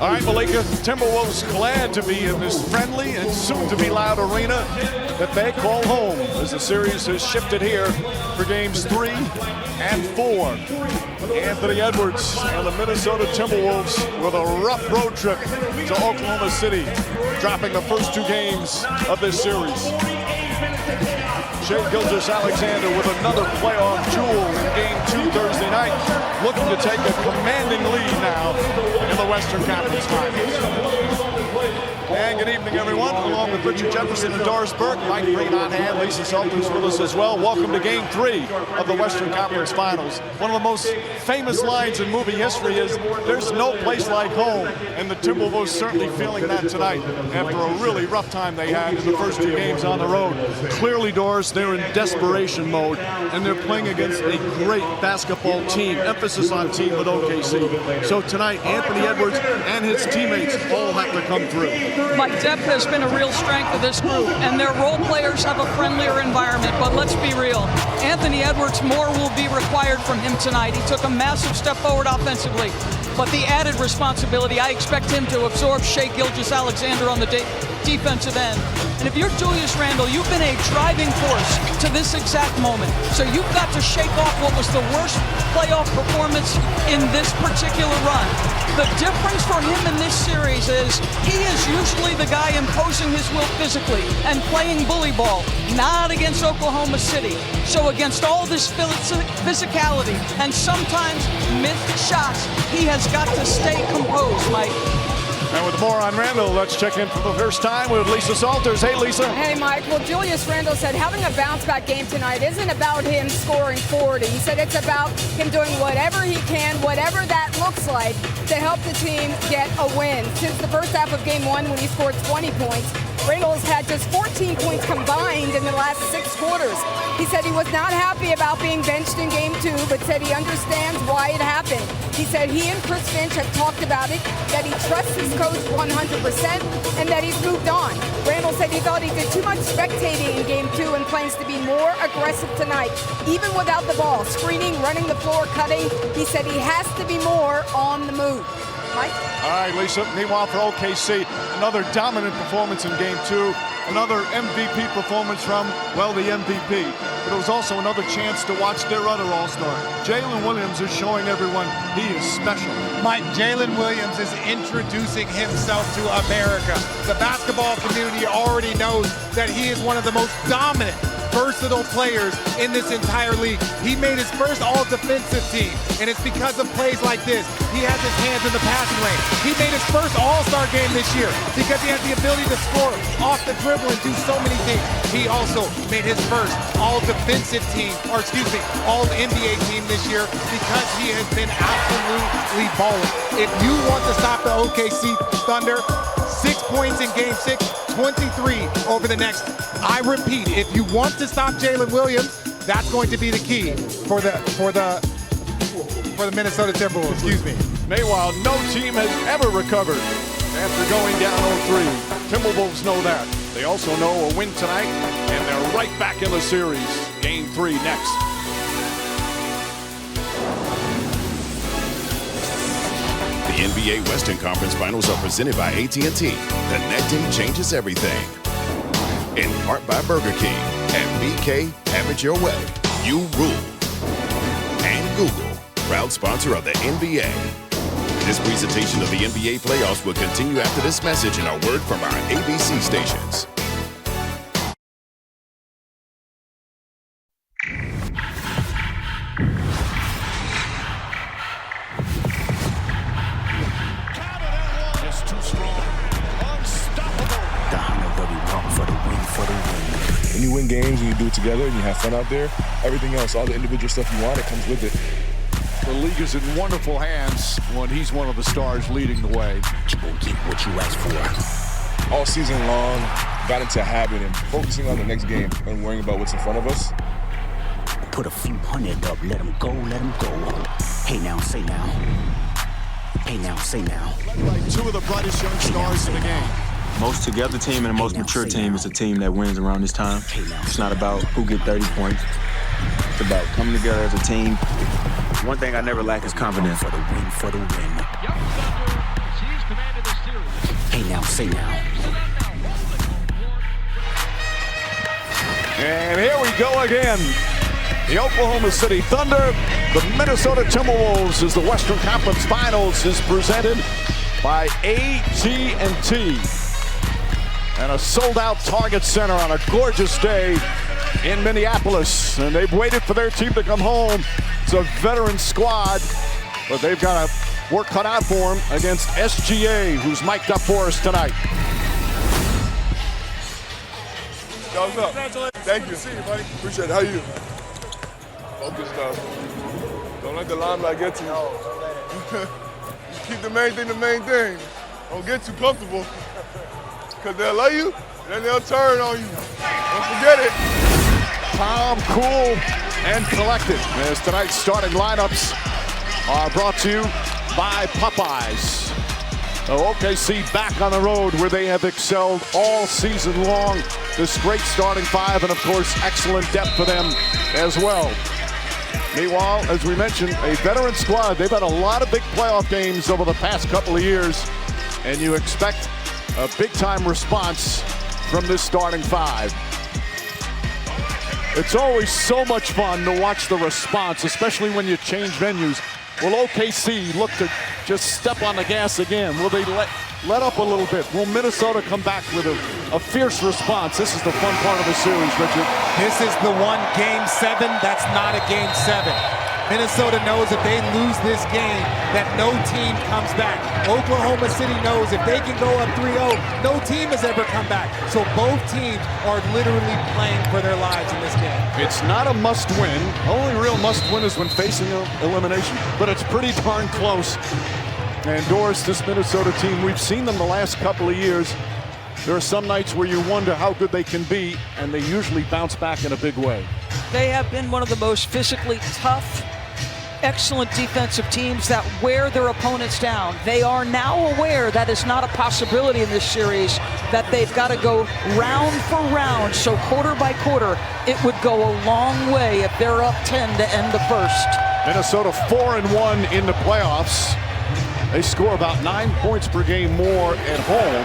All right, Malika, Timberwolves glad to be in this friendly and soon-to-be loud arena that they call home as the series has shifted here for games 3 and 4. Anthony Edwards and the Minnesota Timberwolves with a rough road trip to Oklahoma City, dropping the first 2 games of this series. Shai Gilgeous-Alexander with another playoff jewel in Game 2 Thursday night, looking to take a commanding lead now in the Western Conference Finals. And good evening, everyone. Along with Richard Jefferson and Doris Burke, Mike Green on hand, Lisa Salters with us as well. Welcome to Game 3 of the Western Conference Finals. One of the most famous lines in movie history is, "There's no place like home," and the Timberwolves certainly feeling that tonight after a really rough time they had in the first 2 games on the road. Clearly, Doris, they're in desperation mode, and they're playing against a great basketball team, emphasis on team with OKC. So tonight, Anthony Edwards and his teammates all have to come through. Mike, depth has been a real strength of this group, and their role players have a friendlier environment, but let's be real. Anthony Edwards, more will be required from him tonight. He took a massive step forward offensively, but the added responsibility, I expect him to absorb Shai Gilgeous-Alexander on the defensive end. And if you're Julius Randle, you've been a driving force to this exact moment. So you've got to shake off what was the worst playoff performance in this particular run. The difference for him in this series is he is usually the guy imposing his will physically and playing bully ball, not against Oklahoma City. So against all this physicality and sometimes missed shots, he has got to stay composed, Mike. And with more on Randle, let's check in for the first time with Lisa Salters. Hey, Lisa. Hey, Mike. Well, Julius Randle said having a bounce-back game tonight isn't about him scoring 40. He said it's about him doing whatever he can, whatever that looks like, to help the team get a win. Since the first half of Game 1, when he scored 20 points, Randle's had just 14 points combined in the last 6 quarters. He said he was not happy about being benched in Game 2, but said he understands why it happened. He said he and Chris Finch have talked about it, that he trusts his coach 100%, and that he's moved on. Randle said he thought he did too much spectating in Game 2 and plans to be more aggressive tonight, even without the ball. Screening, running the floor, cutting. He said he has to be more on the move. Mike? All right, Lisa. Meanwhile, for OKC, another dominant performance in Game 2. Another MVP performance from, well, the MVP. But it was also another chance to watch their other All-Star. Jalen Williams is showing everyone he is special. Mike, Jalen Williams is introducing himself to America. The basketball community already knows that he is one of the most dominant, versatile players in this entire league. He made his first all-defensive team, and it's because of plays like this. He has his hands in the passing lane. He made his first All-Star game this year because he has the ability to score off the dribble and do so many things. He also made his first all-defensive team, or excuse me, all-NBA team this year because he has been absolutely balling. If you want to stop the OKC Thunder, 6 points in Game 6, 23 over the next. I repeat, if you want to stop Jalen Williams, that's going to be the key for the Minnesota Timberwolves. Excuse me. Meanwhile, no team has ever recovered after going down 0-3. Timberwolves know that. They also know a win tonight, and they're right back in the series. Game 3 next. The NBA Western Conference Finals are presented by AT&T. Connecting changes everything. In part by Burger King and BK, have it your way. You rule. And Google, proud sponsor of the NBA. This presentation of the NBA playoffs will continue after this message and a word from our ABC stations. When you win games and you do it together and you have fun out there, everything else, all the individual stuff you want, it comes with it. The league is in wonderful hands when he's one of the stars leading the way. You won't get what you asked for. All season long, got into a habit and focusing on the next game and worrying about what's in front of us. Put a few hundred up, let him go, let him go. Hey now, say now. Hey now, say now. Like 2 of the brightest young stars in the game. Most together team and the most mature team is a team that wins around this time. It's not about who get 30 points. It's about coming together as a team. One thing I never lack is confidence. For the win, for the win. Hey now, say now. And here we go again. The Oklahoma City Thunder, the Minnesota Timberwolves, as the Western Conference Finals is presented by AT&T. And a sold-out Target Center on a gorgeous day in Minneapolis. And they've waited for their team to come home. It's a veteran squad, but they've got a work cut out for them against SGA, who's mic'd up for us tonight. Yo, what's up? Congratulations. Thank you. See you, buddy. Appreciate it. How you? Focus now. Don't let the limelight get to you. No, don't let it. Keep the main thing the main thing. Don't get too comfortable. Because they'll love you, then they'll turn on you. Don't forget it. Calm, cool, and collected as tonight's starting lineups are brought to you by Popeyes. OKC back on the road where they have excelled all season long. This great starting five and, of course, excellent depth for them as well. Meanwhile, as we mentioned, a veteran squad. They've had a lot of big playoff games over the past couple of years, and you expect a big-time response from this starting five. It's always so much fun to watch the response, especially when you change venues. Will OKC look to just step on the gas again? Will they let up a little bit? Will Minnesota come back with a fierce response? This is the fun part of the series, Richard. This is the one Game 7 that's not a Game 7. Minnesota knows if they lose this game that no team comes back. Oklahoma City knows if they can go up 3-0, no team has ever come back. So both teams are literally playing for their lives in this game. It's not a must-win. Only real must-win is when facing elimination, but it's pretty darn close. And Doris, this Minnesota team, we've seen them the last couple of years. There are some nights where you wonder how good they can be, and they usually bounce back in a big way. They have been one of the most physically tough, excellent defensive teams that wear their opponents down. They are now aware that it's not a possibility in this series, that they've got to go round for round. So quarter by quarter, it would go a long way if they're up 10 to end the first. Minnesota 4-1 in the playoffs. They score about 9 points per game more at home.